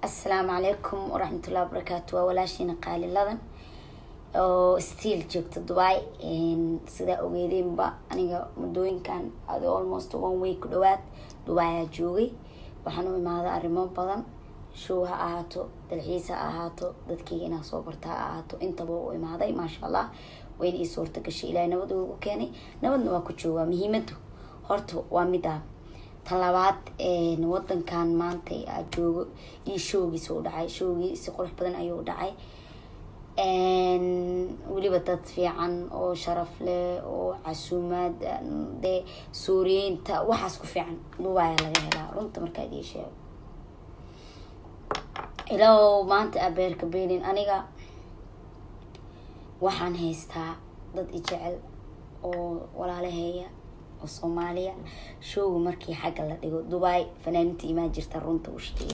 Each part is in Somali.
السلام عليكم ورحمة الله وبركاته. ولاشينا قال لذن أو ستيل جبت دبي إن سدا أوجدين با أنا مدوين كان هذا almost 1 week دوات دبي جوي وحنو ما هذا الرمان بدن شو هاتو الحيسة هاتو دتكينا صوبرتها هاتو انت بو ما هذا ما شاء الله وين إيه صورتك الشيء لا نود وكاني نود نواكشوا مهمته هرتو وامدا talabaad wadan kan maanta joogo ii shoogi soo dhacay shoogi si qurux badan ayuu dhacay waliba dad fiican oo sharaf leh oo casuumad de Suuriyiinta waxaas ku fiican Dubai laga helaa runta marka ay sheego ilaa maanta abeerka beenin aniga waxaan haystaa dad i jecel oo walaalaheeya Soomaaliya shoogu markii xagga la dhigo Dubai fanaaniinta ima jirta runta u shaqeeyo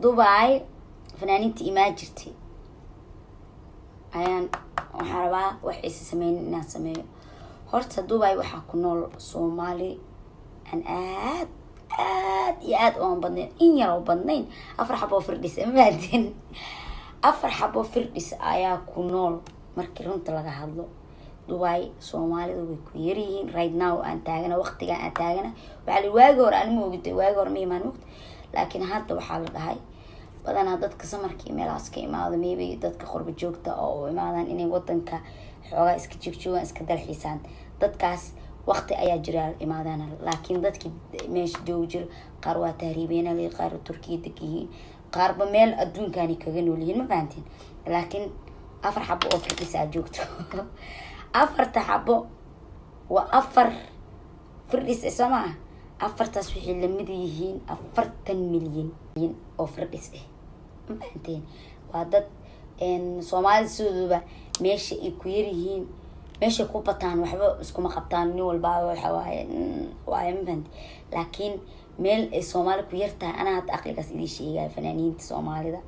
Dubai fanaaniinta ima jirtay ayaan waxa rabaa wax is sameeyna sameeyo horta Dubai waxa ku nool Soomaali aan aad oo badnayn in yar oo badnayn afar xabo firdhis amaadin afar xabo firdhis ayaa ku nool markii runta laga hadlo Dubai Soomaalidu way ku yariin right now aan taagana waqtiga aan taagana waxa la waagi hore aan moogtay waagi hore ma moogtay laakiin hadda waxa la dhahay badana dadka samarkii meelaas ka imaado maybe dadka qurba joogta oo imaadaan inay wadanka xoogaa iska joogaan iska dalxiisaan dadkaas waqti ayaa jira imaadaan laakiin dadkii meesha jooga qaar waa tahriibeen ay qaar Turkiga degiin qaarba meel adduunkaani kaga nool yihiin ma fahantiin laakiin afar xabo oo firdhis joogto afarta xabo waa afar firdhis Soomaa afartaas wixii la mid yihiin 40 milyan oo firdhis ma fahanteen waa dad Soomaali sidooba meesha ay ku yar yihiin meesha ku bataan waxba isku ma qabtaan nin walba waxa waaye ma fahanteen laakiin meel ay Soomaali ku yartaa ana had aqligaas idin sheegay fanaaniinta Soomaalida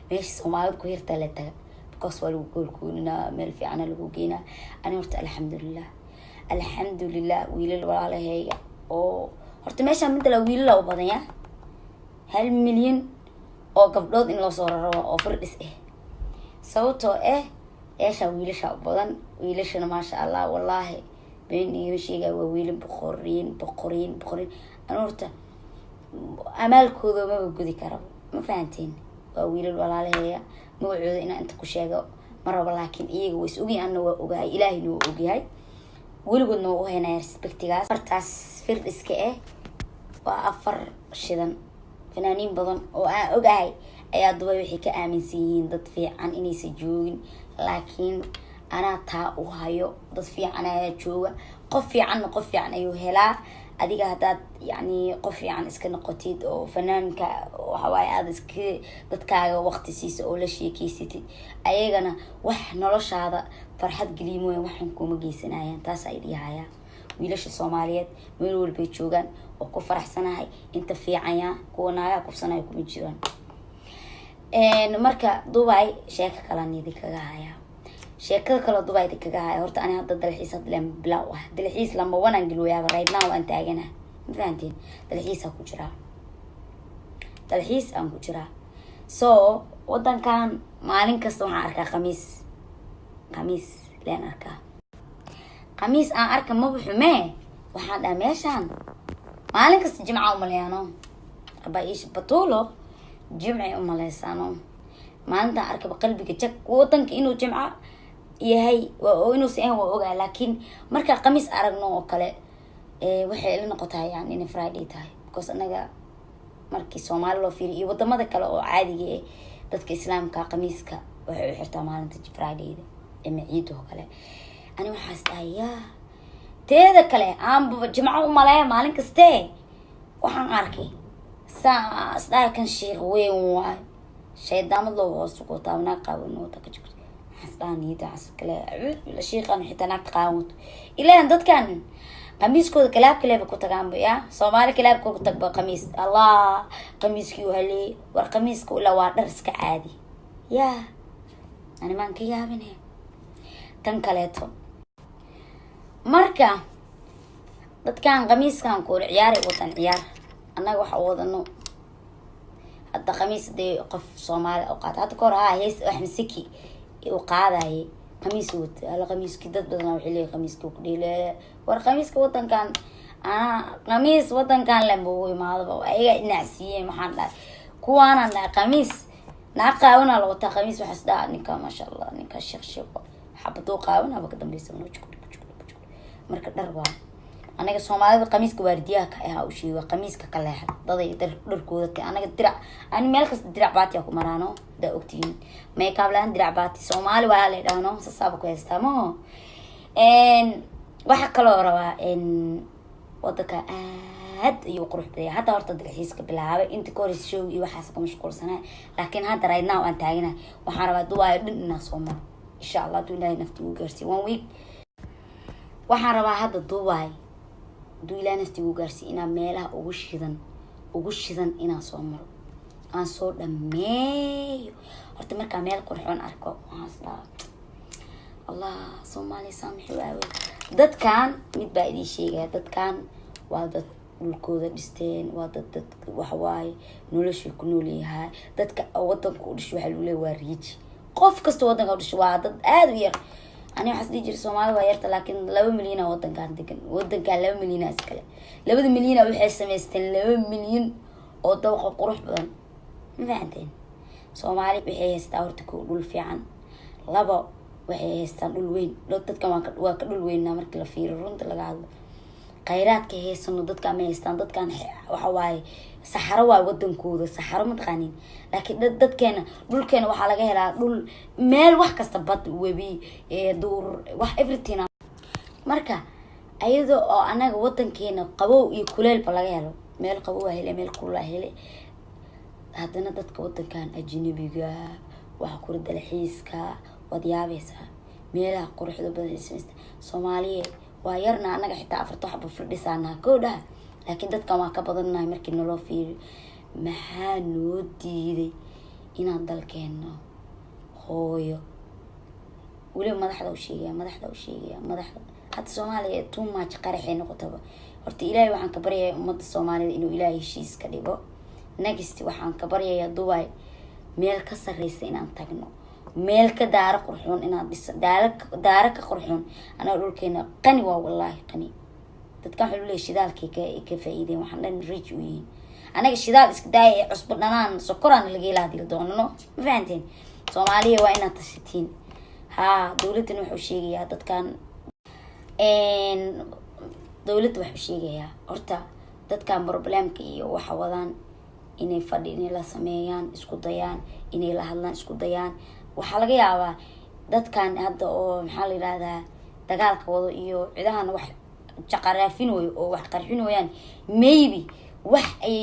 meesha Soomaalida ku yartaa la taga قصوا لوكولنا مال في عنا لوكينا أنا قلت الحمد لله ويل ولا هي أو قلت ماشي من لو ويل لو بدنيا هل مليون أو قبضات إن لو صار أو فرقس صوته إيش ويل شاب بدن ويلش أنا ما شاء الله والله بيني وشيء جوا ويل بقرين أنا قلت أمال كذا ما بجودي كرب ما فهمتين ويل ولا هي موعود إن أنت كشجع مرة لكن إيه ويسوي أنه وجاي إلهي إنه وجاي ولقوا إنه هنا ريسبكتيجاس فرتاس فرد إسكاه وأفر شدن فنانين بدن وجاي أي ضوي وحكي آمن سين ضد في عن إني سجون لكن أنا تا وهايو ضد في أنا جوا قفي عن أيوه أديك هذا يعني قفي عن إسكان قتيد أو فنان وحواي هذا إسك ضدك وقت سيس أو لشيء كيسيتي أيجنا نلاش هذا فرحة قليمة وحنكم جيسنا يعني تاسعيدي هيا ويلاش الصوماليات ميلو البيت شوجان وكفرح سنة هاي أنت في عيا كونايا كف سنة يكون يجيران مركا دبي شيك كلامي ذيك هيا sheekada kala Dubai kaga hay horta ana hadda dalxiis leen bilaaw dalxiis lama wanaan galooyaa right now aan taagana fahantiin dalxiis aan ku jira so wadankan maalin kasta waxaan arkaa khamiis leen arkaa khamiis aan arka ma buxume waxaan dhaa meeshan maalin kasta jimca u maleeyano aba ish batulo jimca u maleysano maalinta arka qalbiga jag wadanka inuu jimca yahay oo inuu seen waa ogaa laakiin marka khamiis aragno oo kale waxay la noqotay yani in Friday tahay because anaga markii Soomaali loo fiiriyo wadamada kale oo caadiga ah dadka islaamka khamiiska waxay u xirtaa maalinta Friday ama ciid oo kale ani waxaas ayaa teeda kale aan jimco u maleeyo maalin kaste waxaan arkay saas kan sheekh weyn waa shaydaamad loo hoos ku taabna qaawno ta ka jirto حساني دعس كلا الشيء قام حتى نقاوت إلا أن ضد كان قميص كود كلاب كنت جنبه يا صومالي كلاب كنت تبغى قميص الله قميص كيو هلي والقميص كله وادرس كعادي يا أنا ما نكيا منه تنكلته مركا ضد كان قميص كان كور عياري وطن عيار أنا وحوض إنه hadda khamiis dee qof Soomaali oo qaata hadda kor hees Axmed Saki oo qaadaye khamiis wata ala khamiiski dad badan waxay leeyihiin khamiiska ku dhilay war khamiiska wadankan khamiis wadankan lambo imaado ayaga inacsiyeen maxaan dhahay kuwaana khamiis naqaawna loo taa khamiis waxa sida ninka ma sha Allah ninka sheekh xabado qaawna ba ka dambaysan oo marka dhar waa anaga Soomaalida khamiiska waardiyaha ka ah u sheego khamiiska ka leexad daday dharkooda ka anaga dirac aan meel kasta dirac baati ku maraano da ogtiin makeup laan dirac baati Soomaali waa la dhaano sasaab ku heestamo waxa kale oo rabaa wadanka aad iyo qurux badan hada horta dalxiiska bilaabay inta koris show iyo waxa ka mashquulsanaa laakiin hada right now aan taagana waxaan rabaa Dubai dhinna Soomaal insha Allah Dubai nafti u gaarsi one week waxaan rabaa hada Dubai nafti u gaarsi ina meelaha ugu shidan ina soo maro aan soo dhameeyo horta marka meel qurxoon arko waxaan Allah Soomaali saamixi waawe dadkan mid baa idin sheegay dadkan waa dad dhulkooda dhisteen waa dad wax waay nolosha ku noolyahay dadka wadanka u dhisho waxa luulay waa riij qof kasta wadanka u dhisho waa dad aad u yar ani waxa sidii jir Soomaali waa yarta laakiin 2 milyan oo wadankan degan wadanka 2 milyan iskale 2 milyan waxay sameysteen 2 milyan oo dawqa qurux badan ma fahanteen Soomaali waxay haystaa horta ku dhul fiican laba waxay haystaan dhul weyn dadka waa ka dhul weynna markii la fiiro runta laga hadlo khayraadka heesano dadka ma haystaan dadkan waxa waaye saxaro waa wadankooda saxaro ma taqaanin laakiin dadkeena dhulkeena waxa laga helaa dhul meel wax kasta bad webi duur wax everything marka ayadoo oo anaga wadankeena qabow iyo kuleel ba laga helo meel qabow ah hele meel kulul ah hele hadana dadka wadankan ajnabiga waxa ku dalxiiska wadiyaabaysa meelaha quruxda badan ismista Soomaaliya waa yarna anaga xitaa afarta waxba firdhisaana koodha laakiin dadka waa ka badanahay markii nolol fiir maxaa noo diiday inaan dalkeena hooyo wali madaxda u sheegaya hadda Soomaaliya too much qaraxay noqotaba horta Ilaahay waxaan ka baryayaa ummadda Soomaalida inuu Ilaahay heshiis ka dhigo next waxaan ka baryayaa Dubai meel ka sareysa inaan tagno meel ka daara qurxoon inaan dhiso daara ka qurxoon ana dhulkeena qani waa wallahi qani dadka waxa leeyahay shidaalkii ka faa'iideen waxaan dhan rich u yihiin anaga shidaal iska daayay cusub dhanaan sokoraan laga ilaadil doono ma fahanteen Soomaaliya waa inaad tashatiin dawladdan wuxuu sheegayaa dadkan dawladda wuxuu sheegayaa horta dadkan problemka iyo waxa wadaan inay fadhiin la sameeyaan isku dayaan inay la hadlaan isku dayaan waxa laga yaabaa dadkan hadda oo maxaa la yiraahdaa dagaalka wado iyo ciidahan wax jaqaraafin oo wax qarxin wayaan maybe wax ay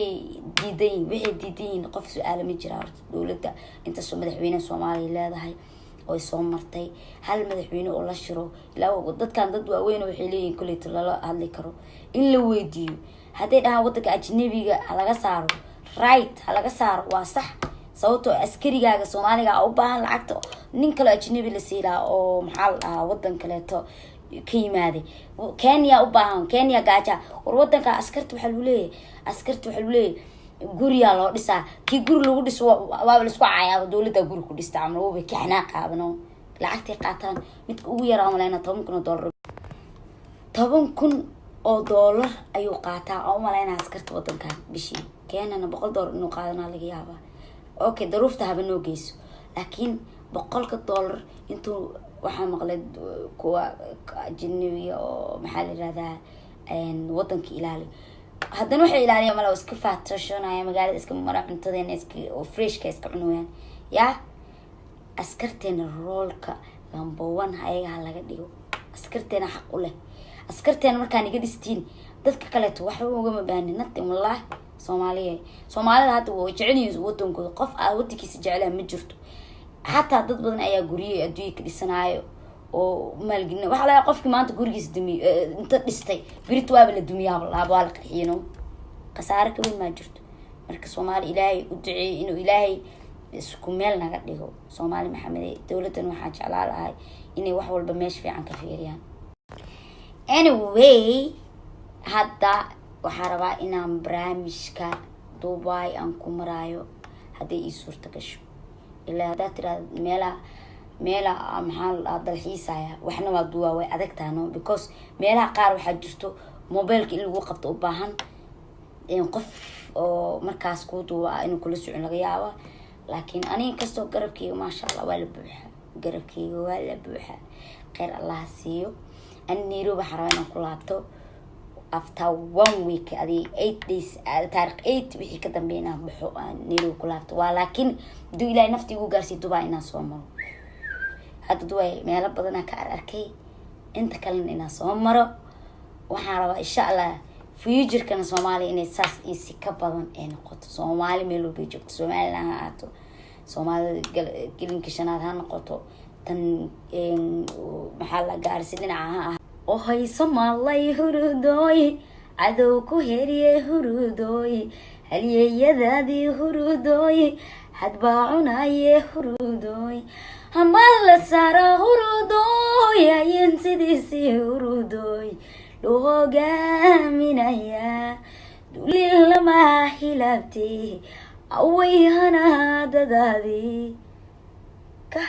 diideen qof su'aal ma jira horta dawladda inta soo madaxweynaha Soomaaliya leedahay oo soo martay hal madaxweyne oo la shiro ilaa dadkan dad waaweyn waxay leeyihiin kulay lala hadli karo in la weydiiyo haday dhahan wadanka ajnabiga laga saaro right laga saaro waa sax sababtoo askarigaaga Soomaaliga u baahan lacagta nin kale ajnabi la siilaa oo maxaa wadan kaleeto ka yimaaday Kenya u baahan Kenya gaaja war wadanka askarta waxa lagu leeyahay guriga loo dhisaa ki guri lagu dhiso waa la isku caayaa dawladda guri ku dhista ama way ka xanaaqaabano lacagtay qaataan mid ugu yaraan walaayna $10,000 $10,000 ayuu qaataa oo malayna askarta wadanka bishii Kenya $100 inuu qaadana laga yaabaa okay daruufta haba noo geyso laakiin $100 intuu waxa maqlay kuwa ajnabiga oo maxaa la yiraahdaa wadanka ilaali haddana waxay ilaaliyaan malaw iska faatashonaya magaalada iska mara cuntadeena iska oo fresh ka iska cunayaan ya askarteena roolka number 1 ayaga laga dhigo askarteena xaq u leh askarteena markaan iga dhistiin dadka kale waxa uga mabaanin nothing wallahi Soomaalida hadda way jecel yihiin wadankooda qof aad wadankiisa jecel ma jirto hatta dad badan ayaa guriga adduunka dhisanaayo oo maalgelin waxa la qofkii maanta gurigiisa inta dhistay birit waaba la dumiyaa waa la qixino qasaar ka weyn ma jirto marka Soomaali Ilaahay u duceeyo inuu Ilaahay isku meel naga dhigo Soomaali Maxamed dawladdan waxa jeclaan lahay inay wax walba meesh fiican ka fiiriyaan anyway hadda waxa rabaa inaan barnaamijka Dubai aan ku maraayo هذه صورة كشو إلا هذا ترى ميلا محل الدلحيسة وإحنا وضوا وأدك تانو because ميلا قار وحجرتو موبايلك اللي وقفت أباهن ينقف أو مركز كودو إنه كل سوء لغيابه لكن أنا كستو قربكي وما شاء الله ولا بوحة قربكي ولا بوحة خير الله سيو أني روح حرامنا كلاتو after 1 week أدي 8 days تاريخ 8 بيجي كده بينا بحو نيرو كلاتو ولكن دو إلى نفتي وقارسي دبي ناس ومر هذا دبي ما يلبى بدنا كأركي أنت كلنا ناس ومر وحنا إن شاء الله فيوجر كان سومالي إن الساس يسكب بدن إن قط سومالي ميلو بيجوك سومالي لها عتو سومالي قلنا كشنات هنقطو تن محل قارسي لنا عها وهاي سومالي هرودوي عدوكو هريه هرودوي هل يذادي هرودوي حد باعنا هرودوي همال سارة هرودوي ينسديسي هرودوي لو قامنا يا دولي لما حلبتي أوي هنا دادي كه